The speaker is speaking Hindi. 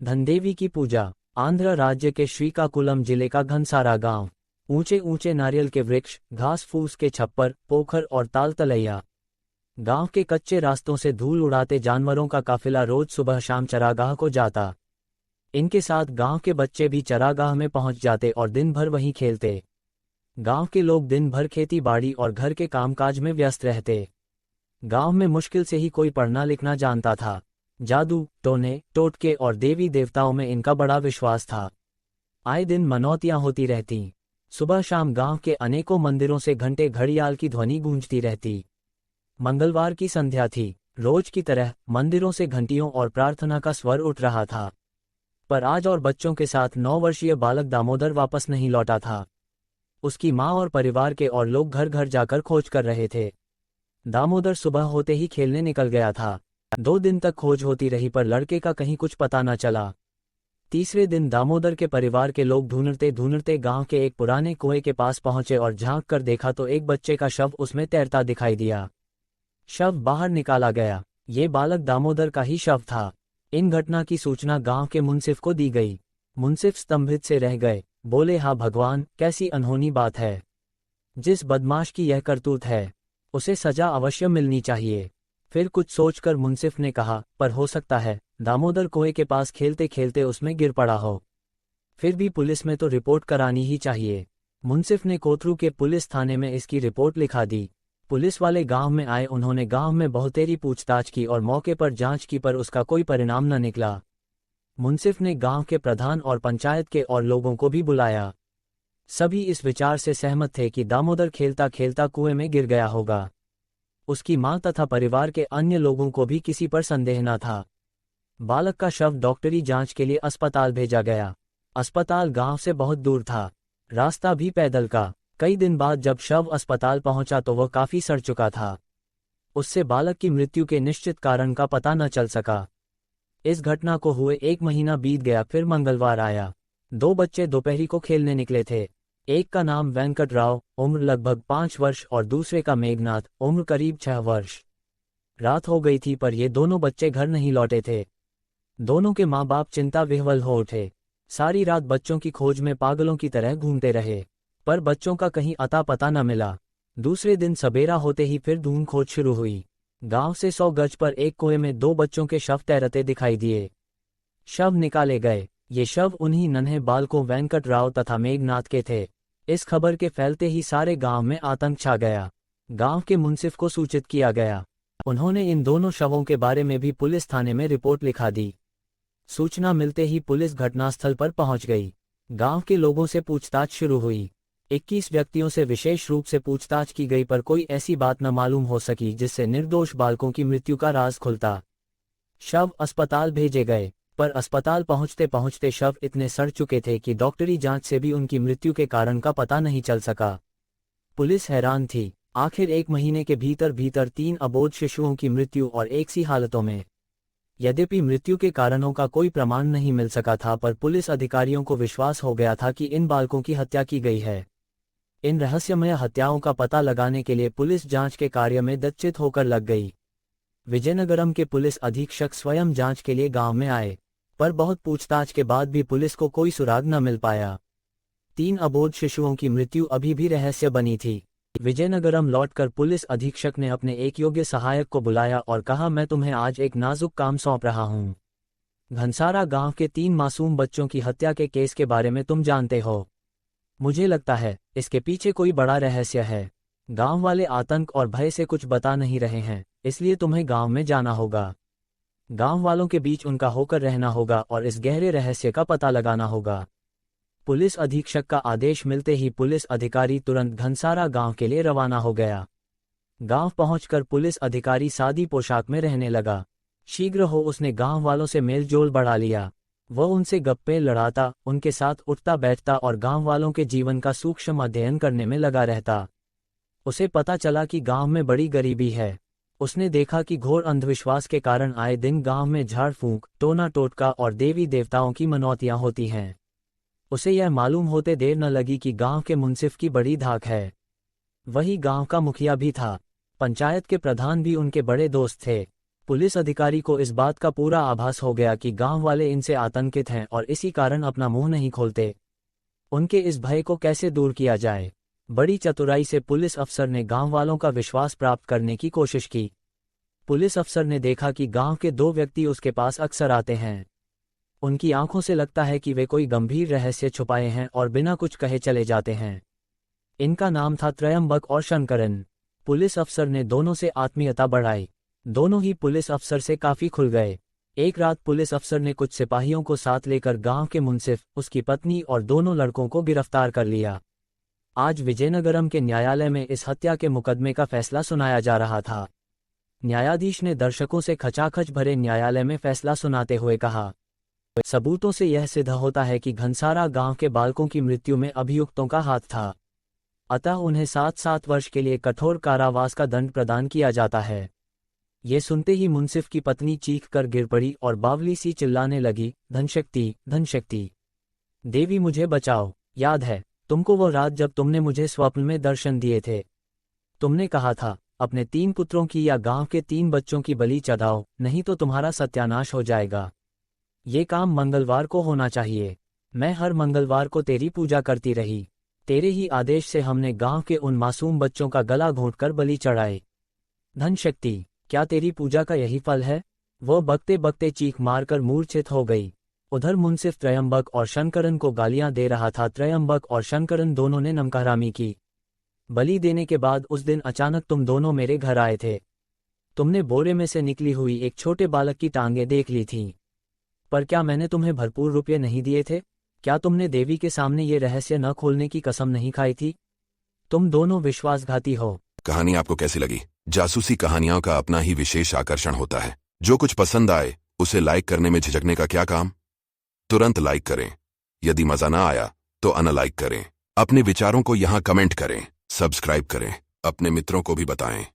धनदेवी की पूजा। आंध्र राज्य के श्रीकाकुलम जिले का घनसारा गांव। ऊंचे ऊंचे नारियल के वृक्ष, घास फूस के छप्पर, पोखर और ताल तलैया। गांव के कच्चे रास्तों से धूल उड़ाते जानवरों का काफिला रोज सुबह शाम चरागाह को जाता। इनके साथ गांव के बच्चे भी चरागाह में पहुंच जाते और दिन भर वहीं खेलते। गांव के लोग दिन भर खेती बाड़ी और घर के कामकाज में व्यस्त रहते। गांव में मुश्किल से ही कोई पढ़ना लिखना जानता था। जादू, टोने, टोटके और देवी देवताओं में इनका बड़ा विश्वास था। आए दिन मनौतियां होती रहतीं। सुबह शाम गांव के अनेकों मंदिरों से घंटे घड़ियाल की ध्वनि गूंजती रहती। मंगलवार की संध्या थी। रोज की तरह मंदिरों से घंटियों और प्रार्थना का स्वर उठ रहा था। पर आज और बच्चों के साथ 9 वर्षीय बालक दामोदर वापस नहीं लौटा था। उसकी माँ और परिवार के और लोग घर घर जाकर खोज कर रहे थे। दामोदर सुबह होते ही खेलने निकल गया था। 2 दिन तक खोज होती रही पर लड़के का कहीं कुछ पता न चला। तीसरे दिन दामोदर के परिवार के लोग ढूंढते ढूंढते गांव के एक पुराने कुएं के पास पहुंचे और झांक कर देखा तो एक बच्चे का शव उसमें तैरता दिखाई दिया। शव बाहर निकाला गया। ये बालक दामोदर का ही शव था। इन घटना की सूचना गांव के मुंसिफ को दी गई। मुंसिफ स्तंभित से रह गए। बोले, हाँ भगवान, कैसी अनहोनी बात है। जिस बदमाश की यह करतूत है उसे सजा अवश्य मिलनी चाहिए। फिर कुछ सोचकर मुंसिफ ने कहा, पर हो सकता है दामोदर कुएं के पास खेलते खेलते उसमें गिर पड़ा हो। फिर भी पुलिस में तो रिपोर्ट करानी ही चाहिए। मुंसिफ ने कोतरू के पुलिस थाने में इसकी रिपोर्ट लिखा दी। पुलिस वाले गांव में आए। उन्होंने गांव में बहुतेरी पूछताछ की और मौके पर जांच की पर उसका कोई परिणाम न निकला। मुंसिफ ने गांव के प्रधान और पंचायत के और लोगों को भी बुलाया। सभी इस विचार से सहमत थे कि दामोदर खेलता खेलता कुएं में गिर गया होगा। उसकी मां तथा परिवार के अन्य लोगों को भी किसी पर संदेह न था। बालक का शव डॉक्टरी जांच के लिए अस्पताल भेजा गया। अस्पताल गांव से बहुत दूर था। रास्ता भी पैदल का। कई दिन बाद जब शव अस्पताल पहुंचा तो वह काफी सड़ चुका था। उससे बालक की मृत्यु के निश्चित कारण का पता न चल सका। इस घटना को हुए 1 महीना बीत गया। फिर मंगलवार आया। 2 बच्चे दोपहरी को खेलने निकले थे। एक का नाम वेंकट राव, उम्र लगभग 5 वर्ष और दूसरे का मेघनाथ, उम्र करीब 6 वर्ष। रात हो गई थी पर ये दोनों बच्चे घर नहीं लौटे थे। दोनों के माँ बाप चिंता विह्वल हो उठे। सारी रात बच्चों की खोज में पागलों की तरह घूमते रहे, पर बच्चों का कहीं अता पता न मिला। दूसरे दिन सबेरा होते ही फिर ढूंढ खोज शुरू हुई। गांव से 100 गज पर एक कुएं में 2 बच्चों के शव तैरते दिखाई दिए। शव निकाले गए। ये शव उन्हीं नन्हे बालकों वेंकट राव तथा मेघनाथ के थे। इस खबर के फैलते ही सारे गांव में आतंक छा गया। गांव के मुंसिफ को सूचित किया गया। उन्होंने इन दोनों शवों के बारे में भी पुलिस थाने में रिपोर्ट लिखा दी। सूचना मिलते ही पुलिस घटनास्थल पर पहुंच गई। गांव के लोगों से पूछताछ शुरू हुई। 21 व्यक्तियों से विशेष रूप से पूछताछ की गई पर कोई ऐसी बात न मालूम हो सकी जिससे निर्दोष बालकों की मृत्यु का राज खुलता। शव अस्पताल भेजे गए, पर अस्पताल पहुंचते पहुंचते शव इतने सड़ चुके थे कि डॉक्टरी जांच से भी उनकी मृत्यु के कारण का पता नहीं चल सका। पुलिस हैरान थी। आखिर 1 महीने के भीतर भीतर 3 अबोध शिशुओं की मृत्यु और एक सी हालतों में। यद्यपि मृत्यु के कारणों का कोई प्रमाण नहीं मिल सका था पर पुलिस अधिकारियों को विश्वास हो गया था कि इन बालकों की हत्या की गई है। इन रहस्यमय हत्याओं का पता लगाने के लिए पुलिस जांच के कार्य में दच्चित होकर लग गई। विजयनगरम के पुलिस अधीक्षक स्वयं जांच के लिए गांव में आए, पर बहुत पूछताछ के बाद भी पुलिस को कोई सुराग न मिल पाया। 3 अबोध शिशुओं की मृत्यु अभी भी रहस्य बनी थी। विजयनगरम लौटकर पुलिस अधीक्षक ने अपने एक योग्य सहायक को बुलाया और कहा, मैं तुम्हें आज एक नाजुक काम सौंप रहा हूं। घनसारा गांव के 3 मासूम बच्चों की हत्या के केस के बारे में तुम जानते हो। मुझे लगता है इसके पीछे कोई बड़ा रहस्य है। गांव वाले आतंक और भय से कुछ बता नहीं रहे हैं, इसलिए तुम्हें गांव में जाना होगा। गांव वालों के बीच उनका होकर रहना होगा और इस गहरे रहस्य का पता लगाना होगा। पुलिस अधीक्षक का आदेश मिलते ही पुलिस अधिकारी तुरंत घनसारा गांव के लिए रवाना हो गया। गांव पहुंचकर पुलिस अधिकारी सादी पोशाक में रहने लगा। शीघ्र हो उसने गांव वालों से मेलजोल बढ़ा लिया। वह उनसे गप्पे लड़ाता, उनके साथ उठता बैठता और गांव वालों के जीवन का सूक्ष्म अध्ययन करने में लगा रहता। उसे पता चला कि गांव में बड़ी गरीबी है। उसने देखा कि घोर अंधविश्वास के कारण आए दिन गांव में झाड़ फूंक, टोना टोटका और देवी देवताओं की मनौतियां होती हैं। उसे यह मालूम होते देर न लगी कि गांव के मुंसिफ की बड़ी धाक है। वही गांव का मुखिया भी था। पंचायत के प्रधान भी उनके बड़े दोस्त थे। पुलिस अधिकारी को इस बात का पूरा आभास हो गया कि गांव वाले इनसे आतंकित हैं और इसी कारण अपना मुंह नहीं खोलते। उनके इस भय को कैसे दूर किया जाए? बड़ी चतुराई से पुलिस अफसर ने गांव वालों का विश्वास प्राप्त करने की कोशिश की। पुलिस अफसर ने देखा कि गांव के 2 व्यक्ति उसके पास अक्सर आते हैं। उनकी आंखों से लगता है कि वे कोई गंभीर रहस्य छुपाए हैं और बिना कुछ कहे चले जाते हैं। इनका नाम था त्रयंबक और शंकरन। पुलिस अफसर ने दोनों से आत्मीयता बढ़ाई। दोनों ही पुलिस अफसर से काफी खुल गए। एक रात पुलिस अफसर ने कुछ सिपाहियों को साथ लेकर गांव के मुंसिफ, उसकी पत्नी और दोनों लड़कों को गिरफ्तार कर लिया। आज विजयनगरम के न्यायालय में इस हत्या के मुकदमे का फैसला सुनाया जा रहा था। न्यायाधीश ने दर्शकों से खचाखच भरे न्यायालय में फैसला सुनाते हुए कहा, सबूतों से यह सिद्ध होता है कि घनसारा गांव के बालकों की मृत्यु में अभियुक्तों का हाथ था। अतः उन्हें 7-7 वर्ष के लिए कठोर कारावास का दंड प्रदान किया जाता है। ये सुनते ही मुंसिफ की पत्नी चीख कर गिर पड़ी और बावली सी चिल्लाने लगी, धनशक्ति, धनशक्ति, देवी मुझे बचाओ। याद है तुमको वो रात जब तुमने मुझे स्वप्न में दर्शन दिए थे? तुमने कहा था अपने 3 पुत्रों की या गांव के 3 बच्चों की बलि चढ़ाओ, नहीं तो तुम्हारा सत्यानाश हो जाएगा। ये काम मंगलवार को होना चाहिए। मैं हर मंगलवार को तेरी पूजा करती रही। तेरे ही आदेश से हमने गांव के उन मासूम बच्चों का गला घोंटकर बलि चढ़ाए। धनशक्ति, क्या तेरी पूजा का यही फल है? वो बकते बकते चीख मारकर मूर्छित हो गई। उधर मुंसिफ त्रयंबक और शंकरन को गालियां दे रहा था। त्रयंबक और शंकरन दोनों ने नमकहरामी की। बलि देने के बाद उस दिन अचानक तुम दोनों मेरे घर आए थे। तुमने बोरे में से निकली हुई एक छोटे बालक की टांगें देख ली थीं। पर क्या मैंने तुम्हें भरपूर रुपये नहीं दिए थे? क्या तुमने देवी के सामने ये रहस्य न खोलने की कसम नहीं खाई थी? तुम दोनों विश्वासघाती हो। कहानी आपको कैसी लगी? जासूसी कहानियों का अपना ही विशेष आकर्षण होता है। जो कुछ पसंद आए उसे लाइक करने में झिझकने का क्या काम? तुरंत लाइक करें। यदि मजा ना आया तो अनलाइक करें। अपने विचारों को यहाँ कमेंट करें, सब्सक्राइब करें, अपने मित्रों को भी बताएं।